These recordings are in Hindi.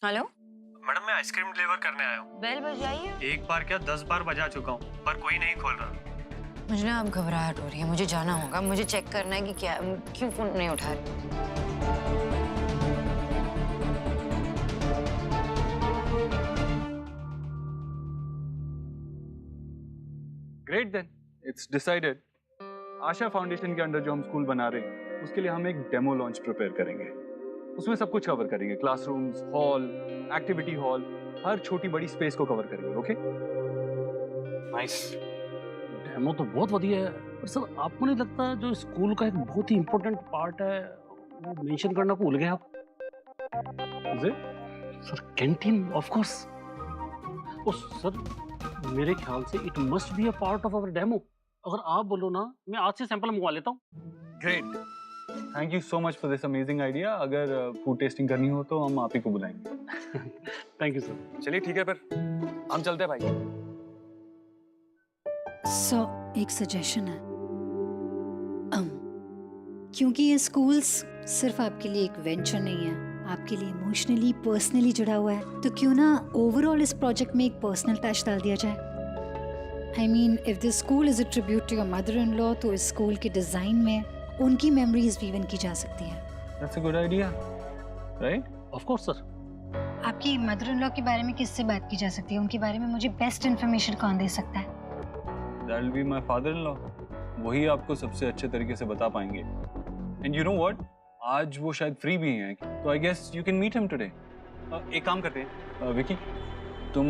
हेलो। मैडम मैं आइसक्रीम डिलीवर करने आया हूँ। बेल बजाई है। एक बार क्या 10 बार बजा चुका हूँ पर कोई नहीं खोल रहा। मुझे ना अब घबराहट हो रही है, मुझे जाना होगा, मुझे चेक करना है कि क्या क्यों फोन नहीं उठा रहे। Great then, it's decided. Asha foundation के अंडर जो हम स्कूल बना रहे हैं उसके लिए हम एक डेमो लॉन्च प्रिपेयर करेंगे। उसमें सब कुछ कवर करेंगे, क्लासरूम्स, हॉल, एक्टिविटी हॉल, हर छोटी बड़ी स्पेस को कवर करेंगे। Okay nice. डेमो तो बहुत बढ़िया है, पर सर आपको नहीं लगता जो स्कूल का एक बहुत ही इम्पोर्टेंट पार्ट है वो मेंशन करना भूल गए आप? Sir canteen of course. Oh sir मेरे ख्याल से it must be a part of our demo. अगर आप बोलो ना मैं आज से सैंपल मंगवा लेता हूँ। Great, thank you so much for this amazing idea. अगर फूड टेस्टिंग करनी हो तो हम आप ही को बुलाएंगे। Thank you sir. चलिए ठीक है, फिर हम चलते हैं भाई। एक सजेशन है। क्योंकि ये स्कूल्स सिर्फ आपके लिए एक वेंचर नहीं है, आपके लिए इमोशनली पर्सनली जुड़ा हुआ है, तो क्यों ना ओवरऑल इस प्रोजेक्ट में एक पर्सनल टच डाल दिया जाए। I mean if this school is a tribute to your mother in law, तो इस स्कूल के डिजाइन में उनकी मेमोरीज वीवन की जा सकती है। That's a good idea, right? Of course sir. आपकी मदर इन लॉ के बारे में किससे बात की जा सकती है? उनके बारे में मुझे बेस्ट इन्फॉर्मेशन कौन दे सकता है? That will be my father in law. वही आपको सबसे अच्छे तरीके से बता पाएंगे। एंड यू नो व्हाट, आज वो शायद फ्री भी हैं, तो I guess you can meet him today. एक काम करते हैं, विकी तुम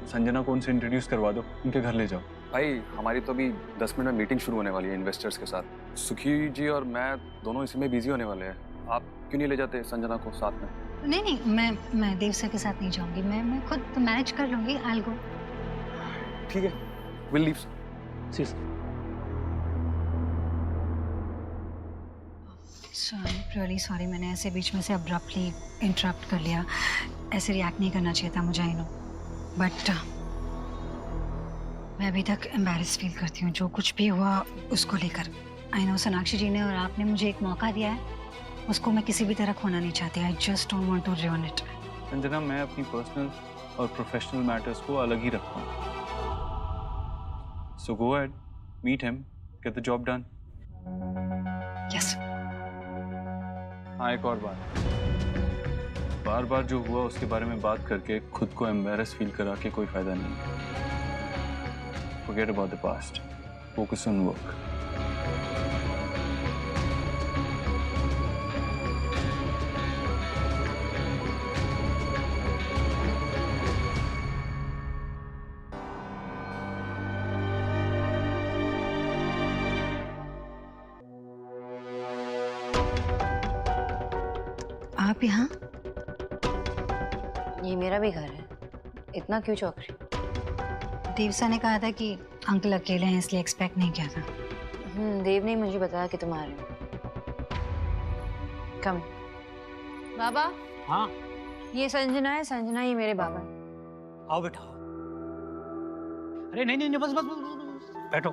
संजना को उनसे इंट्रोड्यूस करवा दो, उनके घर ले जाओ। भाई हमारी तो अभी 10 मिनट में मीटिंग शुरू होने वाली है इन्वेस्टर्स के साथ। सुखी जी और मैं दोनों इसी में बिजी होने वाले हैं। आप क्यों नहीं ले जाते संजना को साथ में? नहीं, मैं देव सर के साथ नहीं जाऊंगी। मैं खुद मैनेज कर लूंगी। I will go. ठीक है, will leave. See sir. Really sorry, मैंने ऐसे बीच में से अब्रप्टली इंटरप्ट कर लिया। ऐसे रिएक्ट नहीं करना चाहिए था मुझे, आई नो, बट मैं अभी तक एम्बैरेस फील करती हूँ जो कुछ भी हुआ उसको लेकर। आई नो सोनाक्षी जी ने और आपने मुझे एक मौका दिया है, उसको मैं किसी भी तरह खोना नहीं चाहती। I just don't want to ruin it। Sanjana, मैं अपनी पर्सनल और प्रोफेशनल मैटर्स को अलग ही रखता हूँ। So go ahead, meet him, get the job done. Yes. हाँ, एक और बात, बार बार जो हुआ उसके बारे में बात करके खुद को एम्बैरेस फील करा के कोई फायदा नहीं है। Forget about the past. Focus on work. आप यहाँ? ये मेरा भी घर है, इतना क्यों चौंक रही? देव सर ने कहा था कि अंकल अकेले हैं, इसलिए एक्सपेक्ट नहीं किया था। देव ने मुझे बताया कि तुम आ रहे हो। कम। बाबा। हाँ ये संजना है, संजना ये मेरे बाबा है। आओ बेटा। अरे नहीं नहीं नहीं, बस बैठो।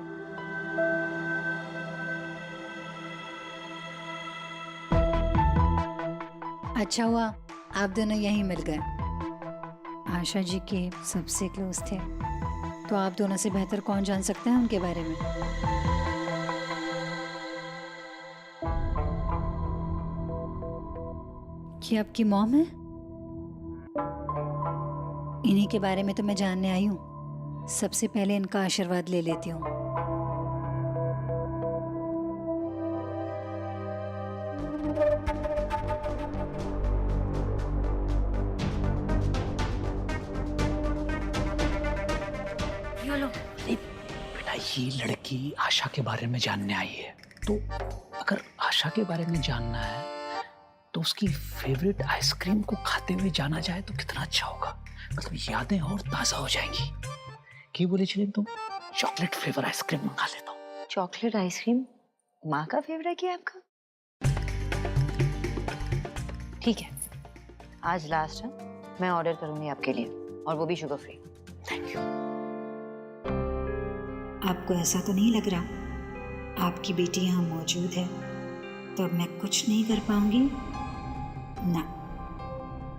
अच्छा हुआ आप दोनों यहीं मिल गए। आशा जी के सबसे क्लोज थे, तो आप दोनों से बेहतर कौन जान सकता है उनके बारे में। ये आपकी मॉम है? इन्हीं के बारे में तो मैं जानने आई हूँ। सबसे पहले इनका आशीर्वाद ले लेती हूँ। बेटा ये लड़की आशा के बारे में जानने आई है, तो अगर आशा के बारे में जानना है तो उसकी फेवरेट आइसक्रीम को खाते हुए जाना जाए तो कितना अच्छा होगा। मतलब यादें और ताजा हो जाएंगी। क्या बोले चलिए तुम चॉकलेट फ्लेवर आइसक्रीम मंगा लेता हूँ। चॉकलेट आइसक्रीम माँ का फेवरेट क्या है आपका? ठीक है, आज लास्ट है, मैं ऑर्डर करूंगी आपके लिए, और वो भी शुगर फ्री। Thank you. आपको ऐसा तो नहीं लग रहा आपकी बेटी यहाँ मौजूद है तो अब मैं कुछ नहीं कर पाऊंगी? ना,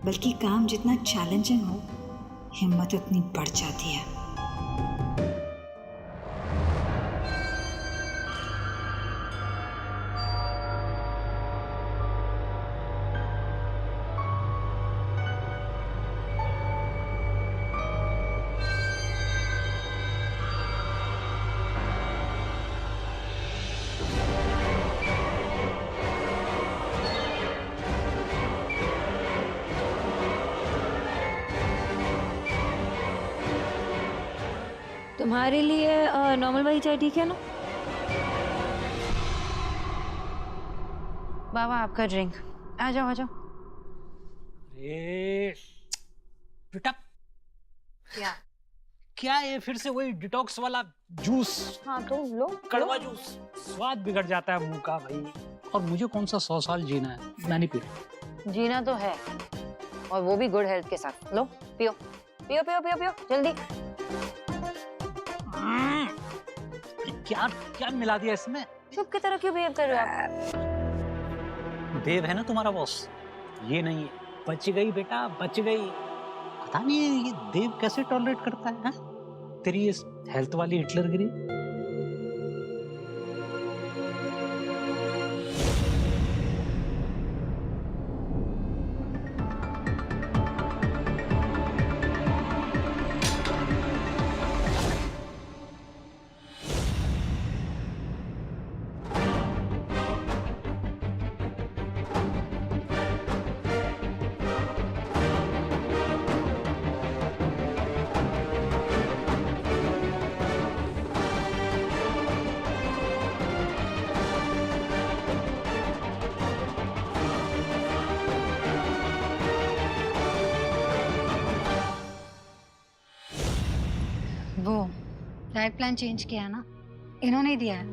बल्कि काम जितना चैलेंजिंग हो, हिम्मत उतनी बढ़ जाती है। तुम्हारे लिए नॉर्मल वाली चाय ठीक है ना? बाबा आपका ड्रिंक। आ जाओ आ जाओ। अरे बेटा, क्या? क्या ये फिर से वही डिटॉक्स वाला जूस? हाँ तो लो। कड़वा जूस, स्वाद बिगड़ जाता है मुंह का भाई। और मुझे कौन सा 100 साल जीना है, मैं नहीं पी रहा। जीना तो है, और वो भी गुड हेल्थ के साथ। लो पियो पियो पियो पियो पियो जल्दी। क्या क्या मिला दिया इसमें? चुप की तरह क्यों बिहेव कर रहे हो आप? देव है ना तुम्हारा बॉस, ये नहीं है। बच गई बेटा, बच गई। पता नहीं ये देव कैसे टॉलरेट करता है, हा? तेरी इस हेल्थ वाली हिटलरगिरी। वो डाइट प्लान चेंज किया ना, इन्होंने ही दिया है।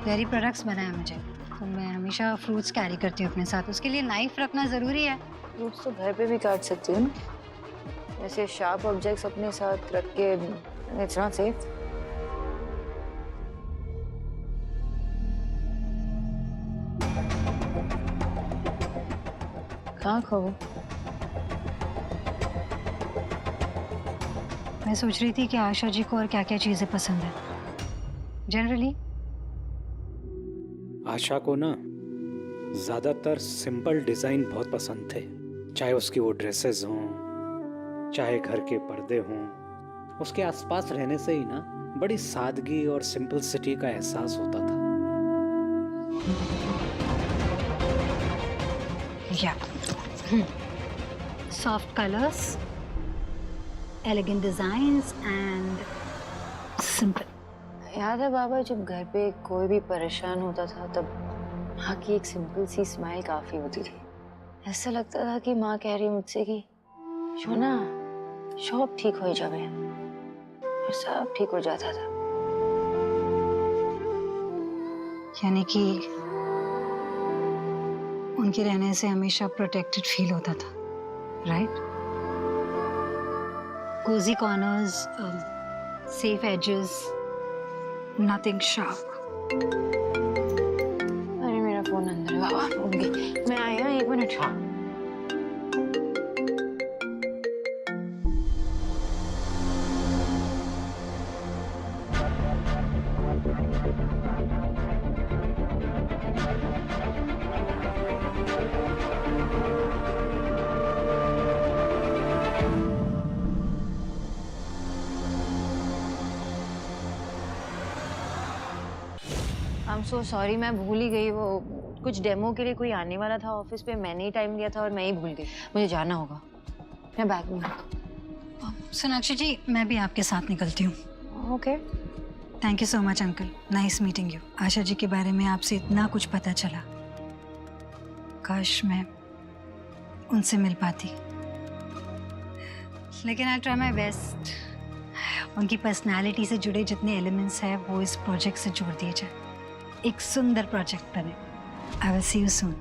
डेयरी प्रोडक्ट्स बनाया मुझे, तो मैं हमेशा फ्रूट्स कैरी करती हूँ अपने साथ। उसके लिए नाइफ रखना ज़रूरी है। फ्रूट्स तो घर पे भी काट सकती हो ना, ऐसे शार्प ऑब्जेक्ट्स अपने साथ रख के। It's not safe. कहाँ खो गए? मैं सोच रही थी कि आशा जी को और क्या क्या चीज़ें पसंद है जनरली। आशा को ना ज्यादातर सिंपल डिजाइन बहुत पसंद थे, चाहे उसकी वो ड्रेसेस हों, चाहे घर के पर्दे हों। उसके आसपास रहने से ही ना बड़ी सादगी और सिंपलिसिटी का एहसास होता था। या soft colours, elegant designs and simple. याद है बाबा, जब घर पे कोई भी परेशान होता था तब माँ की एक सिंपल सी स्माइल काफी होती थी। ऐसा लगता था कि माँ कह रही मुझसे कि शोना सब ठीक हो जावे, और सब ठीक हो जाता था। यानी कि उनके रहने से हमेशा प्रोटेक्टेड फील होता था, right? Cosy corners, safe edges, nothing sharp. अरे मेरा फोन अंदर है बाबा, भूल गई। मैं आई हूँ, 1 minute. I am so sorry, मैं भूल ही गई। वो कुछ डेमो के लिए कोई आने वाला था ऑफिस पे, मैंने ही टाइम दिया था और मैं ही भूल गई। मुझे जाना होगा, मैं बैग में। सोनाक्षी जी, मैं भी आपके साथ निकलती हूँ। Okay. Thank you so much uncle, nice meeting you. Asha ji के बारे में आपसे इतना कुछ पता चला, काश मैं उनसे मिल पाती। लेकिन आई ट्राई माई बेस्ट। उनकी पर्सनालिटी से जुड़े जितने एलिमेंट्स हैं वो इस प्रोजेक्ट से जोड़ दिए जाए, एक सुंदर प्रोजेक्ट बने। I will see you soon.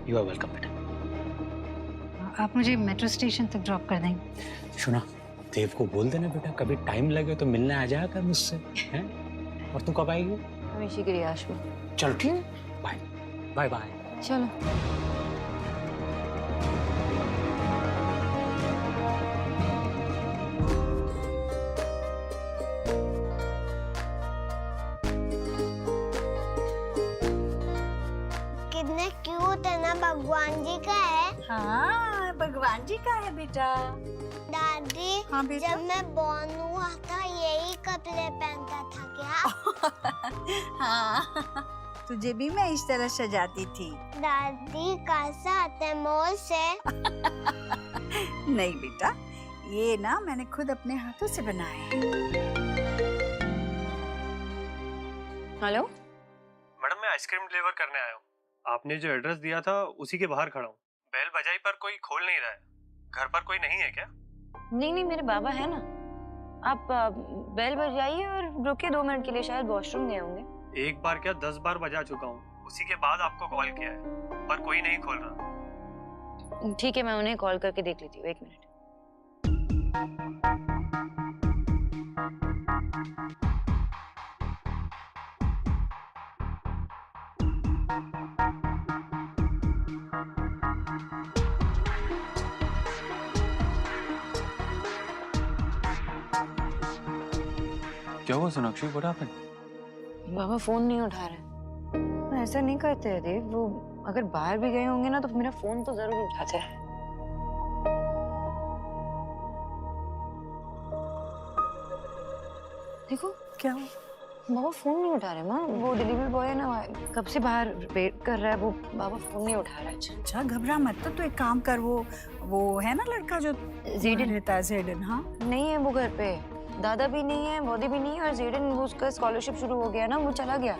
You are welcome बेटा। आप मुझे मेट्रो स्टेशन तक ड्रॉप कर देंगे? सुना, देव को बोल देना बेटा, कभी टाइम लगे तो मिलने आ जाया कर मुझसे, हैं? और तू कब आएगी? हमेशा की रियाश में। चलो ठीक, बाय बाय बाय। चलो। ना भगवान जी का है। हाँ भगवान जी का है बेटा। दादी हाँ बेटा। जब मैं बॉर्न हुआ था यही कपड़े पहनता था क्या? हाँ तुझे भी मैं इस तरह सजाती थी। दादी कैसे आते मॉल से? नहीं बेटा, ये ना मैंने खुद अपने हाथों से बनाए हैं। हेलो मैडम मैं आइसक्रीम डिलीवर करने आया हूँ। आपने जो एड्रेस दिया था उसी के बाहर खड़ा हूँ। बेल बजाई पर कोई खोल नहीं रहा है। घर पर कोई नहीं है क्या? नहीं, मेरे बाबा है ना। आप बेल बजाइए और रुकिए 2 मिनट के लिए, शायद वॉशरूम गए होंगे। एक बार क्या 10 बार बजा चुका हूँ। उसी के बाद आपको कॉल किया है पर कोई नहीं खोल रहा। ठीक है, मैं उन्हें कॉल करके देख लेती हूँ, 1 मिनट। क्या हुआ Sonakshi? What happened? Baba phone नहीं उठा रहे। ऐसा नहीं करते हैं देव, वो अगर बाहर भी गए होंगे ना तो मेरा फोन तो जरूर उठाते हैं। देखो क्या हुआ? बाबा फोन नहीं उठा रहे। माँ वो डिलीवरी बॉय है ना, कब से बाहर वेट कर रहा है, वो बाबा फोन नहीं उठा रहा है। अच्छा घबरा मत, तो एक काम कर, वो है ना लड़का जो जेडन रहता है, जेडन। हाँ नहीं है वो घर पे, दादा भी नहीं है, बॉडी भी नहीं है, और जेडन वो उसका स्कॉलरशिप शुरू हो गया ना, वो चला गया।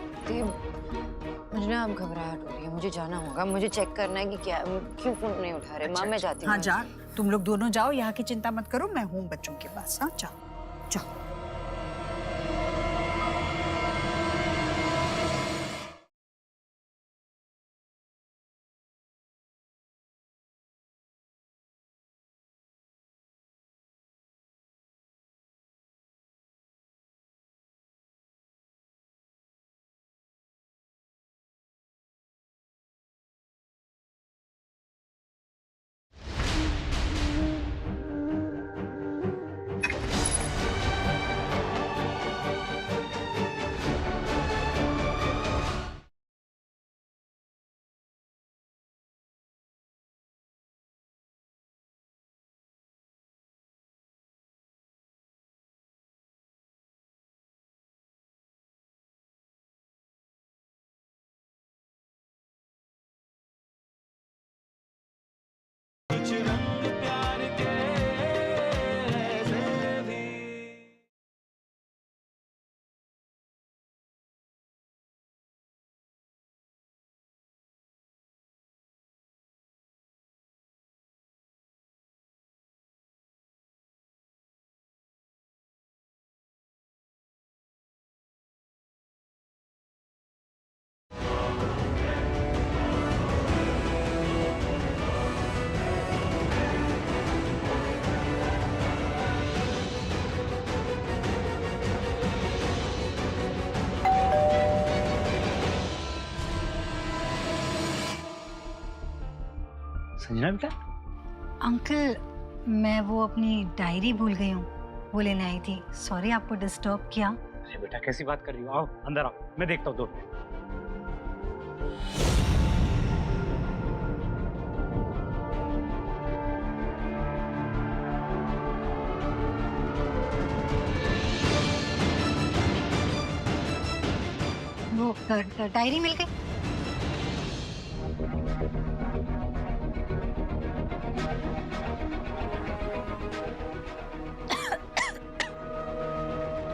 मुझे ना अब घबराहट हो रही है, मुझे जाना होगा, मुझे चेक करना है कि क्या क्यों फोन नहीं उठा रहे। माँ मैं जाती हूँ। हाँ जा, तुम लोग दोनों जाओ, यहाँ की चिंता मत करो, मैं हूँ बच्चों के पास। हाँ जाओ जाओ। संजना बेटा, अंकल मैं वो अपनी डायरी भूल गई हूँ, वो लेने आई थी। सॉरी आपको डिस्टर्ब किया। अरे बेटा कैसी बात कर रही हो? आओ अंदर आओ, मैं देखता हूँ। 2 मिनट। वो डायरी मिल गई।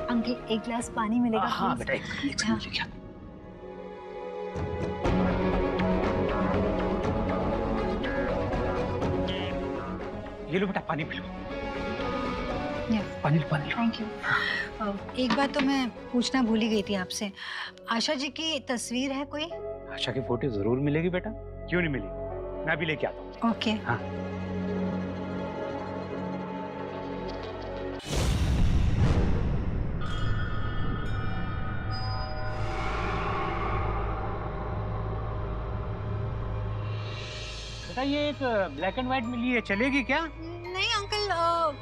अंकल एक गिलास पानी मिलेगा? हाँ please? बेटा, एक सेकंड लेके आता हूँ। ये लो बेटा, पानी पी लो। पानी लो, पानी लो। Thank you. एक बात तो मैं पूछना भूल ही गई थी आपसे, आशा जी की तस्वीर है कोई? आशा की फोटो जरूर मिलेगी बेटा, क्यों नहीं मिली? मैं अभी लेके आता हूँ। ओके। हाँ बेटा, ये एक ब्लैक एंड व्हाइट मिली है, चलेगी क्या? नहीं अंकल,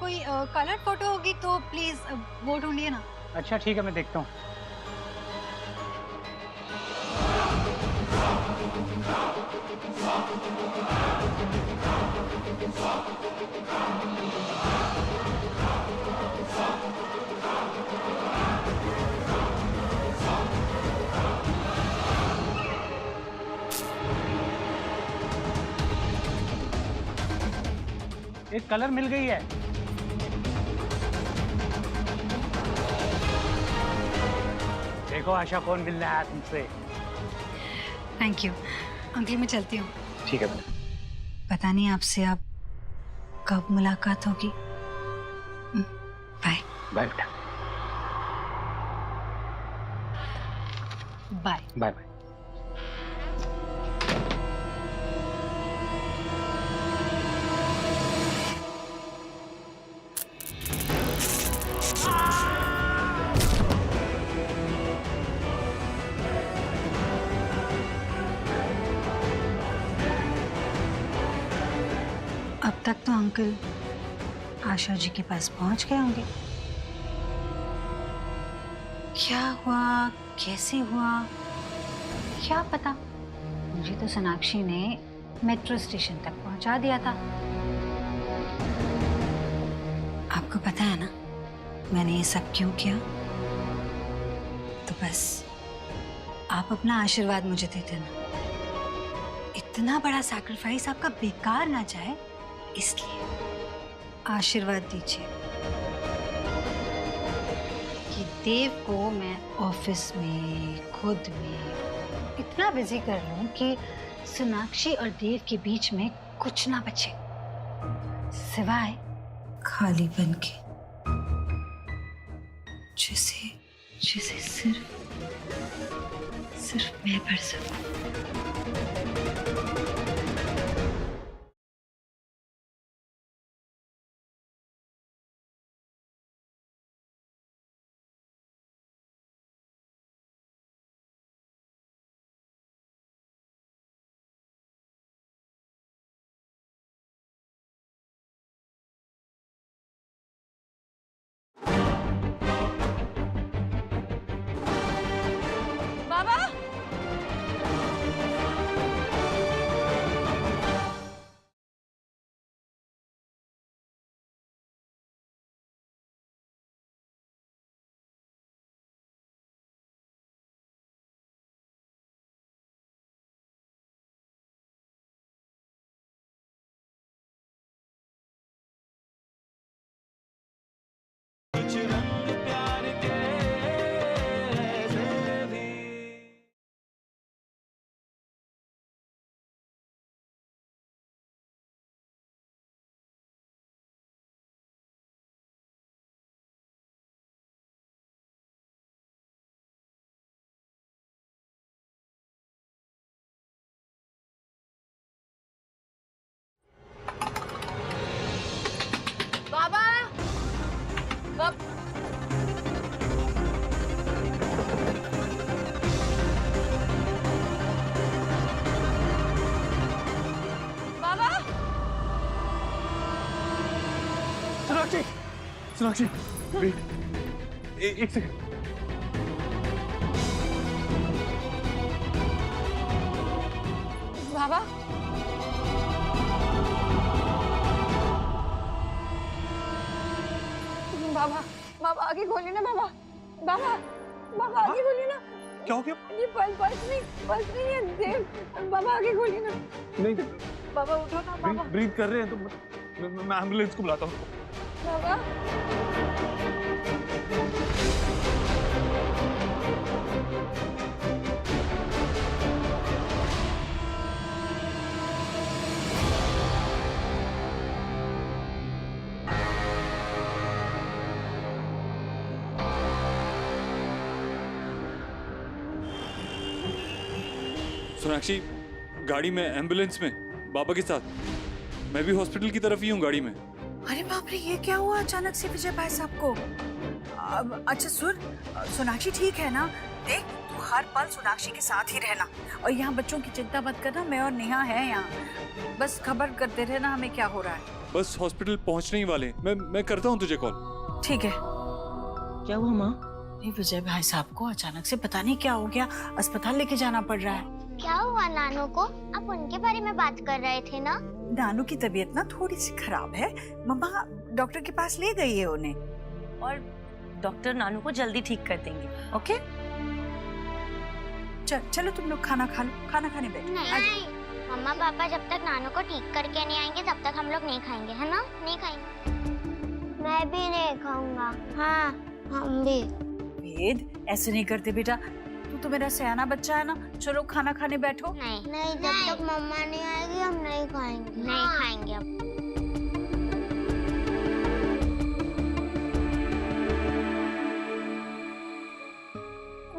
कोई कलर फोटो होगी तो प्लीज वो ढूंढिए ना। अच्छा ठीक है, मैं देखता हूँ। एक कलर मिल गई है। देखो आशा कौन मिलने आया तुमसे। थैंक यू अंकल, मैं चलती हूँ। ठीक है बेटा। पता नहीं आपसे अब कब मुलाकात होगी। बाय। बाय बेटा। बाय। Bye bye. अब तक तो अंकल आशा जी के पास पहुंच गए होंगे। क्या हुआ, कैसे हुआ, क्या पता। मुझे तो सोनाक्षी ने मेट्रो स्टेशन तक पहुंचा दिया था। आपको पता है ना मैंने ये सब क्यों किया? तो बस आप अपना आशीर्वाद मुझे दे देना। इतना बड़ा सैक्रिफाइस आपका बेकार ना जाए, इसलिए आशीर्वाद दीजिए कि देव को मैं ऑफिस में खुद में इतना बिजी कर लूं कि सोनाक्षी और देव के बीच में कुछ ना बचे सिवाय खालीपन के, जिसे सिर्फ मैं भर सकूं। सोनाक्षी वेट, एक सेकंड। बाबा बाबा बाबा आगे खोलिए ना बाबा। बाबा बाबा आगे खोलिए ना। क्या हो गया? ये पल्स नहीं है देव। बाबा आगे खोलिए ना। नहीं बाबा उठो ना बाबा। ब्रीथ कर रहे हैं तो मैं एम्बुलेंस को बुलाता हूँ। बाबा सोनाक्षी गाड़ी में, एम्बुलेंस में, बाबा के साथ। मैं भी हॉस्पिटल की तरफ ही हूँ गाड़ी में। अरे बाप रे, ये क्या हुआ अचानक से विजय भाई साहब को? अच्छा सुन, सोनाक्षी ठीक है ना? देख तू हर पल सोनाक्षी के साथ ही रहना और यहाँ बच्चों की चिंता मत करना। मैं और नेहा है यहाँ, बस खबर करते रहना हमें क्या हो रहा है। बस हॉस्पिटल पहुँचने ही वाले। मैं करता हूँ तुझे कॉल। ठीक है। क्या हुआ माँ? विजय भाई साहब को अचानक से पता नहीं क्या हो गया, अस्पताल लेके जाना पड़ रहा है। क्या हुआ नानू को? आप उनके बारे में बात कर रहे थे ना? नानू की तबीयत ना थोड़ी सी खराब है, मम्मा डॉक्टर के पास ले गई है उन्हें। और डॉक्टर नानू को जल्दी ठीक कर देंगे। ओके चलो तुम लोग खाना खा लो, खाना खाने बैठो। नहीं, मम्मा पापा जब तक नानू को ठीक करके नहीं आएंगे तब तक हम लोग नहीं खाएंगे, है ना? नहीं खाएंगे। मैं भी नहीं खाऊंगा। हाँ हम भी। वेद ऐसे नहीं करते बेटा, तू तो मेरा सयाना बच्चा है ना। चलो खाना खाने बैठो। नहीं, जब तक मम्मा नहीं आएगी हम नहीं खाएंगे। नहीं खाएंगे अब।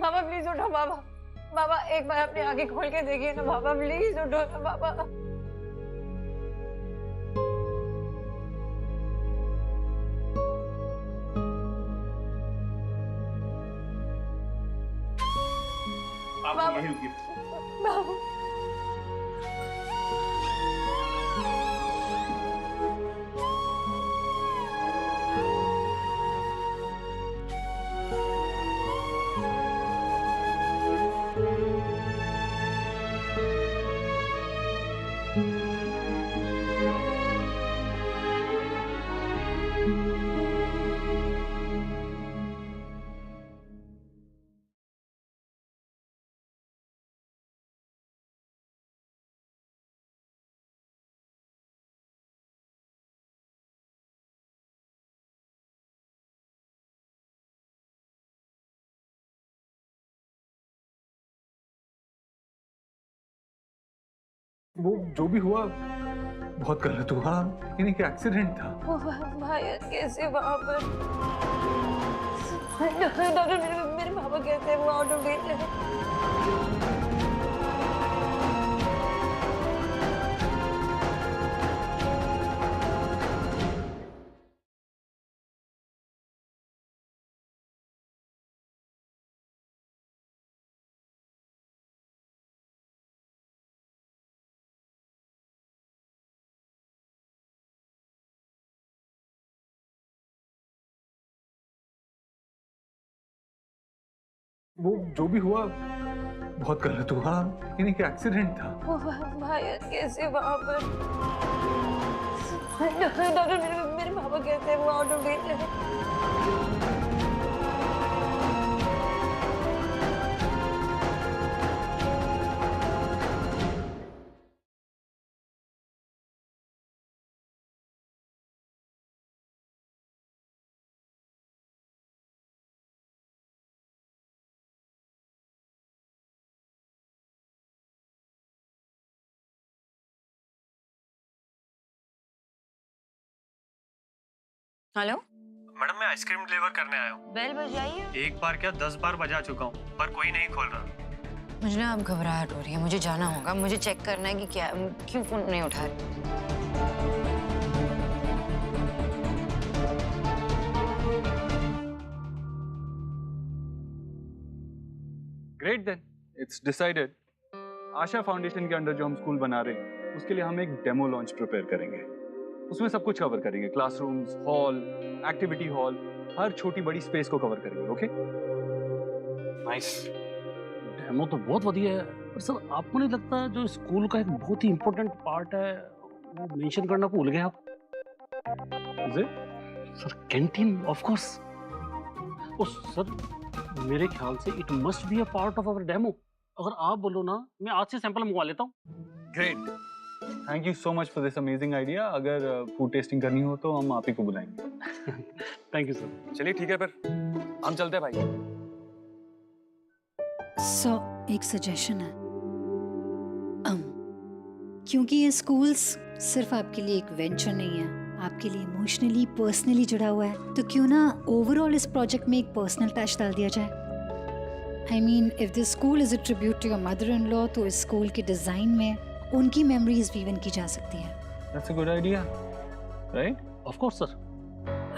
बाबा प्लीज उठो बाबा। बाबा एक बार अपनी आंखें खोल के देखिए ना बाबा, प्लीज उठो ना बाबा। आप यहीं रुकिए। बाबा वो जो भी हुआ बहुत गलत हुआ, यानी कि एक्सीडेंट था। भाई कैसे वहाँ पर डॉक्टर मेरे पापा कैसे है? वो आउट ऑफ डेट है। वो जो भी हुआ बहुत गलत हुआ, यानी कि एक्सीडेंट था। भाई कैसे वहाँ पर डॉक्टर मेरे पापा कैसे है? वो आउट ऑफ डेट है। हेलो मैडम मैं आइसक्रीम डिलीवर करने आया हूँ। बेल बजाई है? एक बार क्या 10 बार बजा चुका हूँ पर कोई नहीं खोल रहा। मुझे ना अब घबराहट हो रही है, मुझे जाना होगा। मुझे चेक करना है कि क्या क्यों फोन नहीं उठा रही। Great then, it's decided. Asha foundation के अंडर जो हम स्कूल बना रहे हैं उसके लिए हम एक डेमो लॉन्च प्रिपेयर करेंगे। उसमें सब कुछ कवर करेंगे, क्लासरूम्स, हॉल, एक्टिविटी हॉल, हर छोटी बड़ी स्पेस को कवर करेंगे। Okay nice. डेमो तो बहुत बढ़िया है, पर सर आपको नहीं लगता जो स्कूल का एक बहुत ही इम्पोर्टेंट पार्ट है वो मेंशन करना भूल गए आप? Sir canteen of course. Oh sir मेरे ख्याल से it must be a part of our demo. अगर आप बोलो ना मैं आज से सैंपल मंगवा लेता हूँ। Great, thank you so much for this amazing idea. अगर फूड टेस्टिंग करनी हो तो हम आप ही को बुलाएंगे। Thank you sir. चलिए ठीक है, फिर हम चलते हैं भाई। एक सजेशन है। क्योंकि ये स्कूल्स सिर्फ आपके लिए एक वेंचर नहीं है, आपके लिए इमोशनली पर्सनली जुड़ा हुआ है, तो क्यों ना ओवरऑल इस प्रोजेक्ट में एक पर्सनल टच डाल दिया जाए। I mean if this school is a tribute to your mother in law, तो इस स्कूल के डिजाइन में उनकी मेमोरीज वीवन की जा सकती है। That's a good idea, right? Of course sir.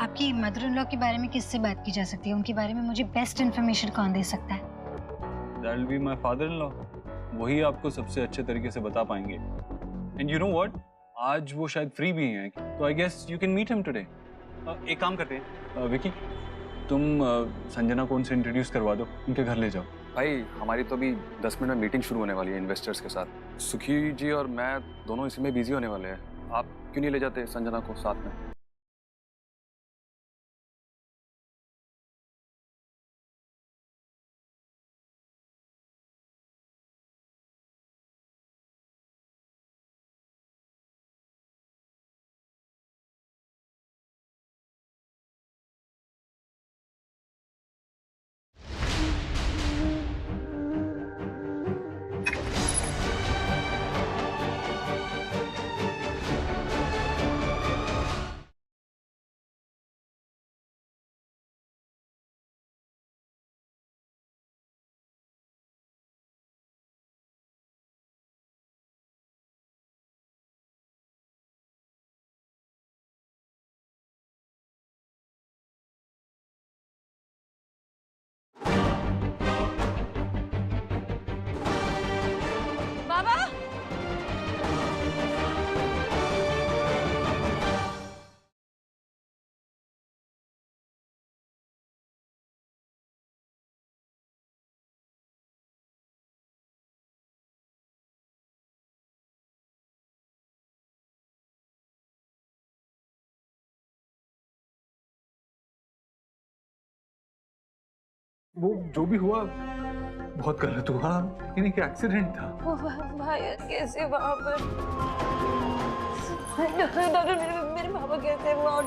आपकी मदर इन लॉ के बारे में किससे बात की जा सकती है? उनके बारे में मुझे बेस्ट इन्फॉर्मेशन कौन दे सकता है? That will be my father in law. वही आपको सबसे अच्छे तरीके से बता पाएंगे। एंड यू नो व्हाट, आज वो शायद फ्री भी हैं, तो I guess you can meet him today. एक काम करते हैं विकी, तुम संजना को उनसे इंट्रोड्यूस करवा दो, उनके घर ले जाओ। भाई हमारी तो अभी 10 मिनट में मीटिंग शुरू होने वाली है इन्वेस्टर्स के साथ। सुखी जी और मैं दोनों इसी में बिजी होने वाले हैं। आप क्यों नहीं ले जाते संजना को साथ में? बाबा वो जो भी हुआ बहुत गलत हुआ, लेकिन एक एक्सीडेंट था। भाई कैसे वहां पर डॉक्टर मेरे पापा कैसे वहां